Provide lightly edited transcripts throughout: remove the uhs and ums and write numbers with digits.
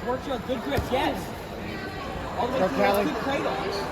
Work your good grips, yes. All the way through those good cradles.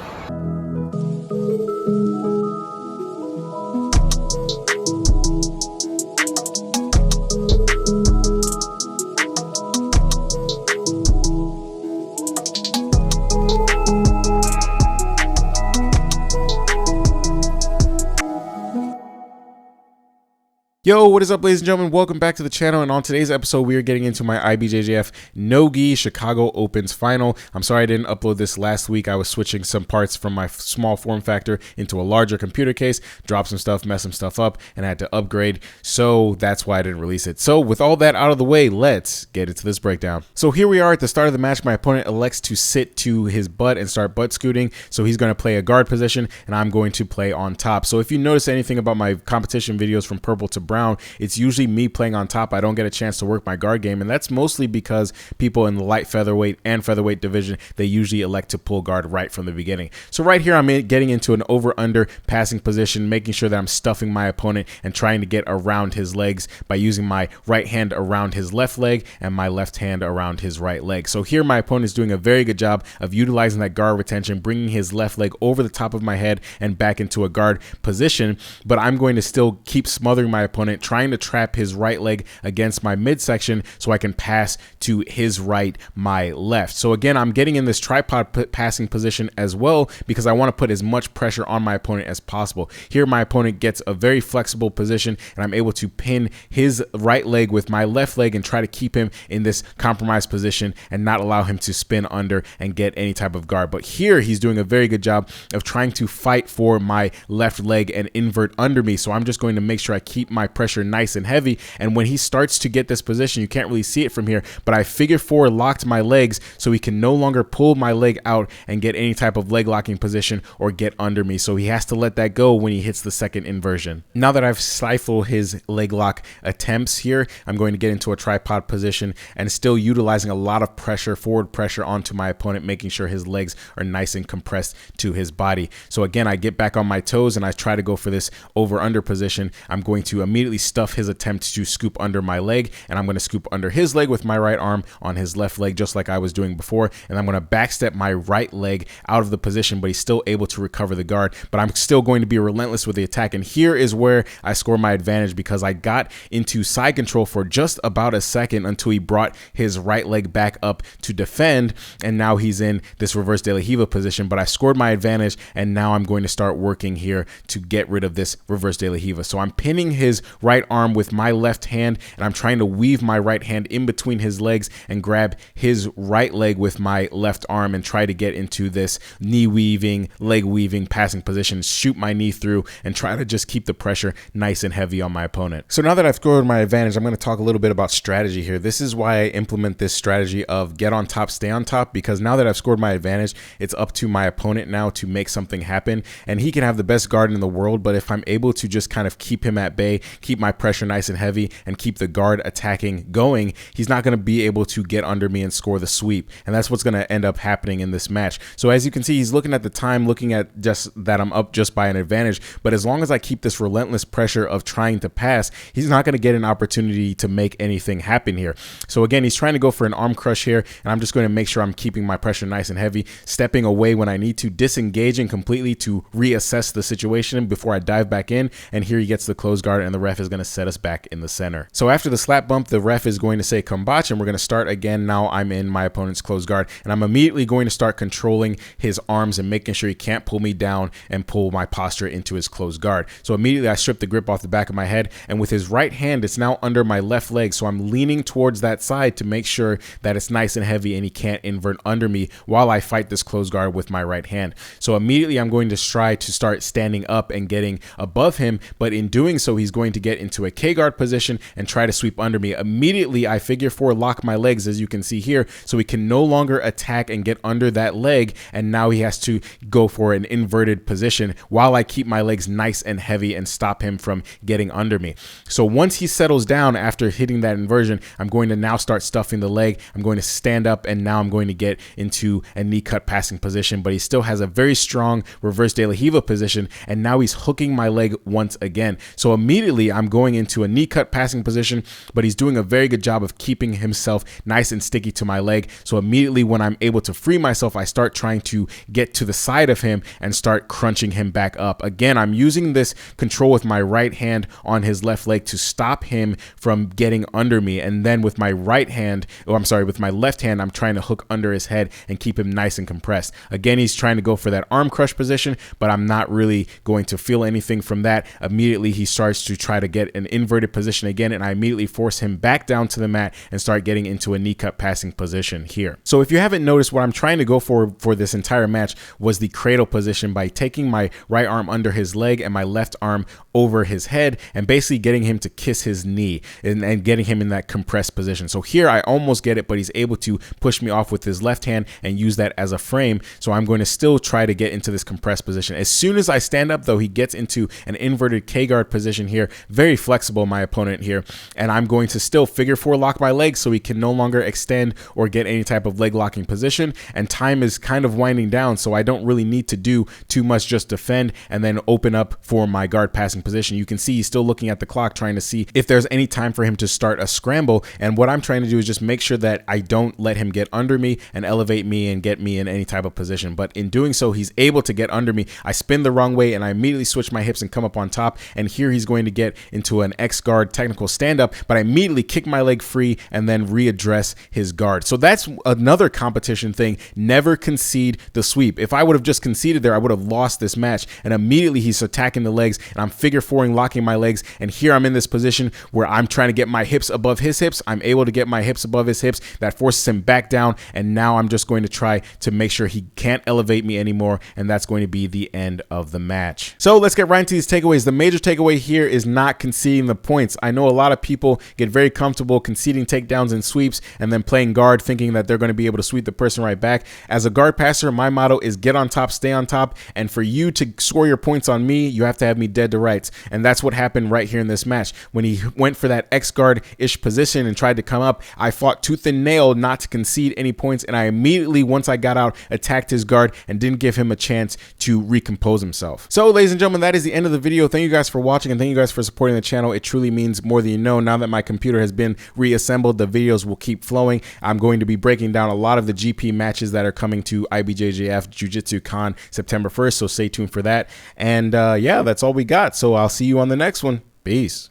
Yo, what is up, ladies and gentlemen? Welcome back to the channel, and on today's episode we are getting into my IBJJF No-Gi Chicago Opens final. I'm sorry I didn't upload this last week. I was switching some parts from my small form factor into a larger computer case, dropped some stuff, messed some stuff up, and I had to upgrade, so that's why I didn't release it. So with all that out of the way, let's get into this breakdown. So here we are at the start of the match. My opponent elects to sit to his butt and start butt scooting, so he's going to play a guard position and I'm going to play on top. So if you notice anything about my competition videos from purple to brown, it's usually me playing on top. I don't get a chance to work my guard game, and that's mostly because people in the light featherweight and featherweight division, they usually elect to pull guard right from the beginning. So right here I'm getting into an over-under passing position, making sure that I'm stuffing my opponent and trying to get around his legs by using my right hand around his left leg and my left hand around his right leg. So here my opponent is doing a very good job of utilizing that guard retention, bringing his left leg over the top of my head and back into a guard position, but I'm going to still keep smothering my opponent, trying to trap his right leg against my midsection so I can pass to his right, my left. So again, I'm getting in this tripod passing position as well because I want to put as much pressure on my opponent as possible. Here my opponent gets a very flexible position and I'm able to pin his right leg with my left leg and try to keep him in this compromised position and not allow him to spin under and get any type of guard. But here he's doing a very good job of trying to fight for my left leg and invert under me. So I'm just going to make sure I keep my pressure nice and heavy, and when he starts to get this position, you can't really see it from here, but I figure four locked my legs so he can no longer pull my leg out and get any type of leg locking position or get under me. So he has to let that go when he hits the second inversion. Now that I've stifled his leg lock attempts here, I'm going to get into a tripod position and still utilizing a lot of pressure, forward pressure onto my opponent, making sure his legs are nice and compressed to his body. So again, I get back on my toes and I try to go for this over under position. I'm going to immediately stuff his attempt to scoop under my leg, and I'm going to scoop under his leg with my right arm on his left leg, just like I was doing before, and I'm going to backstep my right leg out of the position, but he's still able to recover the guard, but I'm still going to be relentless with the attack. And here is where I score my advantage because I got into side control for just about a second until he brought his right leg back up to defend, and now he's in this reverse de la Riva position, but I scored my advantage, and now I'm going to start working here to get rid of this reverse de la Riva. So I'm pinning his right arm with my left hand, and I'm trying to weave my right hand in between his legs and grab his right leg with my left arm and try to get into this knee weaving, leg weaving passing position, shoot my knee through and try to just keep the pressure nice and heavy on my opponent. So now that I've scored my advantage, I'm going to talk a little bit about strategy here. This is why I implement this strategy of get on top, stay on top, because now that I've scored my advantage, it's up to my opponent now to make something happen, and he can have the best guard in the world, but if I'm able to just kind of keep him at bay, keep my pressure nice and heavy, and keep the guard attacking going, he's not going to be able to get under me and score the sweep, and that's what's going to end up happening in this match. So as you can see, he's looking at the time, looking at just that I'm up just by an advantage, but as long as I keep this relentless pressure of trying to pass, he's not going to get an opportunity to make anything happen here. So again, he's trying to go for an arm crush here, and I'm just going to make sure I'm keeping my pressure nice and heavy, stepping away when I need to, disengaging completely to reassess the situation before I dive back in, and here he gets the close guard, and the ref is going to set us back in the center. So after the slap bump, the ref is going to say combate, and we're going to start again. Now I'm in my opponent's close guard, and I'm immediately going to start controlling his arms and making sure he can't pull me down and pull my posture into his close guard. So immediately I strip the grip off the back of my head, and with his right hand, it's now under my left leg, so I'm leaning towards that side to make sure that it's nice and heavy and he can't invert under me while I fight this close guard with my right hand. So immediately I'm going to try to start standing up and getting above him, but in doing so, he's going to get into a K-guard position and try to sweep under me. Immediately, I figure four lock my legs, as you can see here, so he can no longer attack and get under that leg, and now he has to go for an inverted position while I keep my legs nice and heavy and stop him from getting under me. So once he settles down after hitting that inversion, I'm going to now start stuffing the leg. I'm going to stand up, and now I'm going to get into a knee cut passing position, but he still has a very strong reverse de la Riva position, and now he's hooking my leg once again. So immediately immediately I'm going into a knee cut passing position, but he's doing a very good job of keeping himself nice and sticky to my leg. So immediately when I'm able to free myself, I start trying to get to the side of him and start crunching him back up. Again, I'm using this control with my right hand on his left leg to stop him from getting under me. And then with my with my left hand, I'm trying to hook under his head and keep him nice and compressed. Again, he's trying to go for that arm crush position, but I'm not really going to feel anything from that. Immediately, he starts to try to get an inverted position again, and I immediately force him back down to the mat and start getting into a knee cut passing position here. So if you haven't noticed, what I'm trying to go for this entire match was the cradle position by taking my right arm under his leg and my left arm over his head and basically getting him to kiss his knee and getting him in that compressed position. So here I almost get it, but he's able to push me off with his left hand and use that as a frame. So I'm going to still try to get into this compressed position. As soon as I stand up though, he gets into an inverted K-guard position here. Very flexible, my opponent here. And I'm going to still figure 4 lock my legs so he can no longer extend or get any type of leg locking position. And time is kind of winding down, so I don't really need to do too much, just defend and then open up for my guard passing position. You can see he's still looking at the clock trying to see if there's any time for him to start a scramble. And what I'm trying to do is just make sure that I don't let him get under me and elevate me and get me in any type of position. But in doing so, he's able to get under me. I spin the wrong way and I immediately switch my hips and come up on top. And here he's going to get into an X guard technical stand up, but I immediately kick my leg free and then readdress his guard. So that's another competition thing. Never concede the sweep. If I would have just conceded there, I would have lost this match. And immediately he's attacking the legs and I'm figure fouring, locking my legs. And here I'm in this position where I'm trying to get my hips above his hips. I'm able to get my hips above his hips. That forces him back down. And now I'm just going to try to make sure he can't elevate me anymore. And that's going to be the end of the match. So let's get right into these takeaways. The major takeaway here is not conceding the points. I know a lot of people get very comfortable conceding takedowns and sweeps and then playing guard thinking that they're going to be able to sweep the person right back. As a guard passer, my motto is get on top, stay on top. And for you to score your points on me, you have to have me dead to rights. And that's what happened right here in this match. When he went for that X guard-ish position and tried to come up, I fought tooth and nail not to concede any points. And I immediately, once I got out, attacked his guard and didn't give him a chance to recompose himself. So ladies and gentlemen, that is the end of the video. Thank you guys for watching and thank you guys for supporting the channel. It truly means more than you know. Now that my computer has been reassembled, the videos will keep flowing. I'm going to be breaking down a lot of the GP matches that are coming to IBJJF Jiu-Jitsu Con September 1st. So stay tuned for that. And yeah, that's all we got. So I'll see you on the next one. Peace.